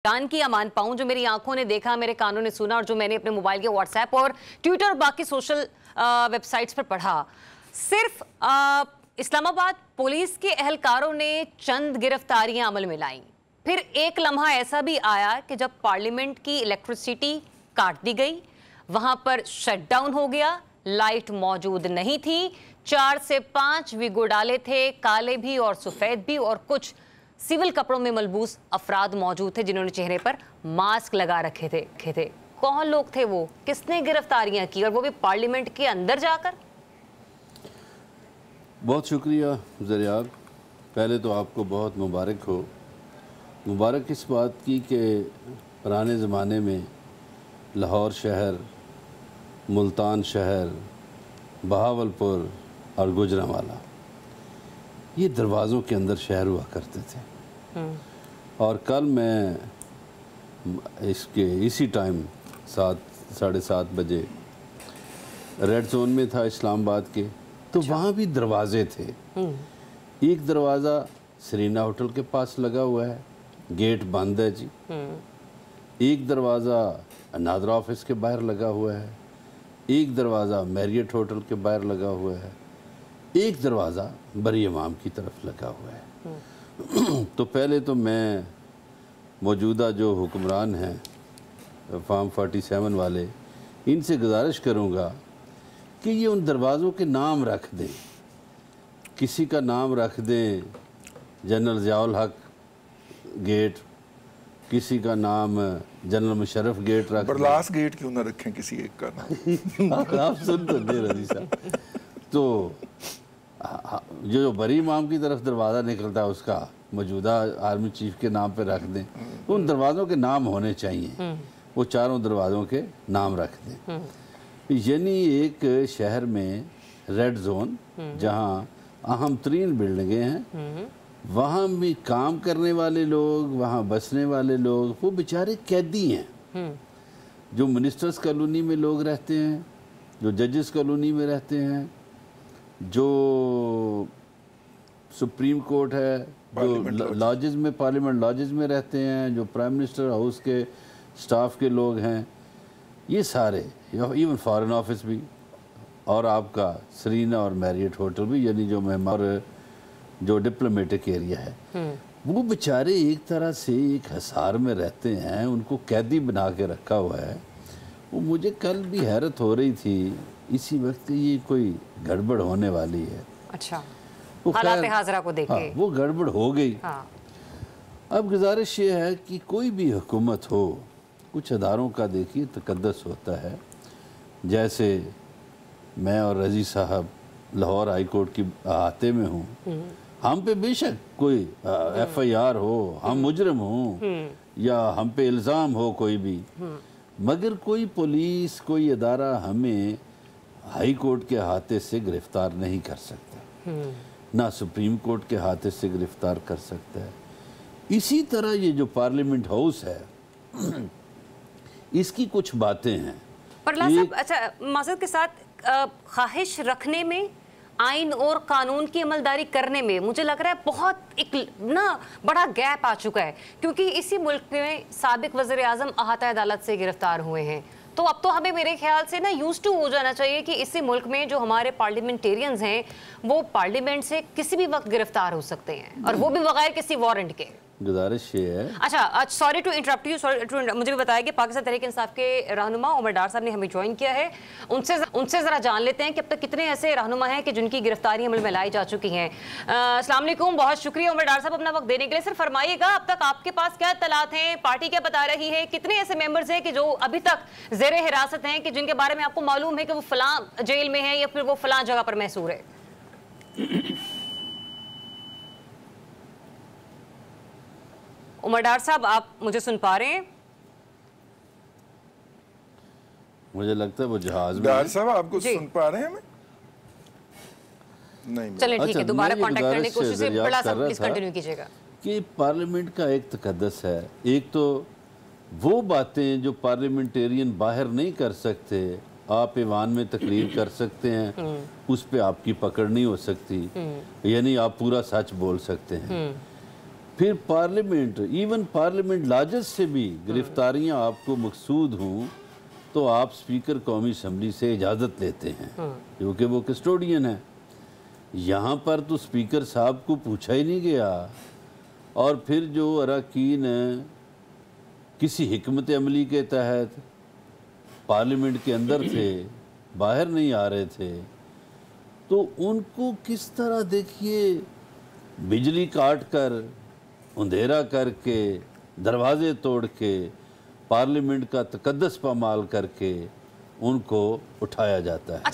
जान की या मान पाऊं, जो मेरी आंखों ने देखा, मेरे कानों ने सुना और जो मैंने अपने मोबाइल के व्हाट्सएप और ट्विटर और बाकी सोशल वेबसाइट्स पर पढ़ा। सिर्फ इस्लामाबाद पुलिस के एहलकारों ने चंद गिरफ्तारियां अमल में लाई। फिर एक लम्हा ऐसा भी आया कि जब पार्लियामेंट की इलेक्ट्रिसिटी काट दी गई, वहां पर शटडाउन हो गया, लाइट मौजूद नहीं थी, 4 से 5 विगो डाले थे, काले भी और सफेद भी, और कुछ सिविल कपड़ों में मलबूस अफराद मौजूद थे जिन्होंने चेहरे पर मास्क लगा रखे थे। कौन लोग थे वो, किसने गिरफ्तारियां की, और वो भी पार्लियामेंट के अंदर जाकर? बहुत शुक्रिया ज़रियाब। पहले तो आपको बहुत मुबारक हो। मुबारक इस बात की कि पुराने ज़माने में लाहौर शहर, मुल्तान शहर, बहावलपुर और गुजरांवाला ये दरवाज़ों के अंदर शहर हुआ करते थे। और कल मैं इसी टाइम 7-7:30 बजे रेड जोन में था इस्लामाबाद के, तो वहाँ भी दरवाजे थे। एक दरवाज़ा सरीना होटल के पास लगा हुआ है, गेट बंद है जी। एक दरवाज़ा नादरा ऑफिस के बाहर लगा हुआ है, एक दरवाज़ा मैरियट होटल के बाहर लगा हुआ है, एक दरवाज़ा बरी इमाम की तरफ लगा हुआ है। तो पहले तो मैं मौजूदा जो हुक्मरान हैं फार्म 47 वाले, इनसे गुजारिश करूँगा कि ये उन दरवाज़ों के नाम रख दें। किसी का नाम रख दें जनरल ज़ियाउल हक गेट, किसी का नाम जनरल मुशर्रफ गेट रख दें। बरलास गेट क्यों ना रखें किसी एक का नाम? आप सुन तो दे रजी साहब। तो जो बरी इमाम की तरफ दरवाज़ा निकलता है उसका मौजूदा आर्मी चीफ के नाम पे रख दें। उन दरवाज़ों के नाम होने चाहिए, वो चारों दरवाज़ों के नाम रख दें। यानी एक शहर में रेड जोन जहाँ अहम तरीन बिल्डिंगें हैं, वहाँ भी काम करने वाले लोग, वहाँ बसने वाले लोग, वो बेचारे कैदी हैं। जो मिनिस्टर्स कॉलोनी में लोग रहते हैं, जो जजेस कॉलोनी में रहते हैं, जो सुप्रीम कोर्ट है, जो लॉजेस में पार्लियामेंट लॉजेस में रहते हैं, जो प्राइम मिनिस्टर हाउस के स्टाफ के लोग हैं, ये सारे, इवन फॉरेन ऑफिस भी, और आपका सरीना और मैरियट होटल भी, यानी जो मेहमान जो डिप्लोमेटिक एरिया है, वो बेचारे एक तरह से एक हिसार में रहते हैं, उनको कैदी बना के रखा हुआ है। वो मुझे कल भी हैरत हो रही थी इसी वक्त ये कोई गड़बड़ होने वाली है। अच्छा, हालात हाज़रा को देख के वो गड़बड़ हो गई। हाँ। अब गुजारिश ये है कि कोई भी हुकूमत हो, कुछ अदारों का देखिए तकद्दस होता है। जैसे मैं और रजी साहब लाहौर हाई कोर्ट की अहाते में हूँ, हम पे बेशक कोई FIR हो, हम मुजरिम हों या हम पे इल्ज़ाम हो कोई भी, मगर कोई पुलिस, कोई अदारा हमें हाई कोर्ट के हाथे से गिरफ्तार नहीं कर सकता, ना सुप्रीम कोर्ट के हाथे से गिरफ्तार कर सकता है। इसी तरह ये जो पार्लियामेंट हाउस है इसकी कुछ बातें हैं। अच्छा, माज़रत के साथ ख्वाहिश रखने में, आइन और कानून की अमलदारी करने में मुझे लग रहा है बहुत एक बड़ा गैप आ चुका है, क्योंकि इसी मुल्क में साबिक वज़ीर आज़म अहाता अदालत से गिरफ्तार हुए हैं। तो अब तो हमें मेरे ख्याल से यूज़ टू हो जाना चाहिए कि इसी मुल्क में जो हमारे पार्लियामेंटेरियंस हैं वो पार्लियामेंट से किसी भी वक्त गिरफ्तार हो सकते हैं, और वो भी बगैर किसी वारंट के। गुजारिश ये है। अच्छा, सॉरी टू इंटरप्ट यू, मुझे भी बताया कि पाकिस्तान तहरीक इंसाफ के रहनुमा उमर डार साहब ने हमें ज्वाइन किया है। उनसे ज़रा जान लेते हैं कि अब तक कितने ऐसे रहनुमा हैं कि जिनकी गिरफ्तारी अमल में लाई जा चुकी हैं। अस्सलाम वालेकुम, बहुत शुक्रिया उमर डार साहब अपना वक्त देने के लिए। सिर्फ फरमाइएगा, अब तक आपके पास क्या इत्तलात हैं, पार्टी क्या बता रही है, कितने ऐसे मेंबर्स हैं कि जो अभी तक ज़ेरे हिरासत हैं, कि जिनके बारे में आपको मालूम है कि वो फलां जेल में है या फिर वो फलां जगह पर महसूर है? उमर डार साहब, आप मुझे सुन पा रहे हैं? मुझे लगता है वो जहाज में। डार साहब आपको सुन पा रहे हैं? नहीं। चलिए ठीक है, दोबारा कांटेक्ट करने की कोशिश है, बड़ा सा प्लीज कंटिन्यू कीजिएगा। कि पार्लियामेंट का एक तकद्दस है। एक तो वो बातें जो पार्लियामेंटेरियन बाहर नहीं कर सकते, आप ईवान में तकरीर कर सकते हैं, उस पर आपकी पकड़ नहीं हो सकती, यानी आप पूरा सच बोल सकते हैं। फिर पार्लियामेंट, इवन पार्लियामेंट लाजस से भी गिरफ्तारियां आपको मकसूद हों तो आप स्पीकर कौमी असम्बली से इजाज़त लेते हैं क्योंकि वो कस्टोडियन है। यहाँ पर तो स्पीकर साहब को पूछा ही नहीं गया, और फिर जो अरकान किसी हिकमत अमली के तहत पार्लियामेंट के अंदर थे, बाहर नहीं आ रहे थे, तो उनको किस तरह देखिए बिजली काट कर, अंधेरा करके, दरवाजे तोड़ के, पार्लियामेंट का तकद्दस पामाल करके उनको उठाया जाता है।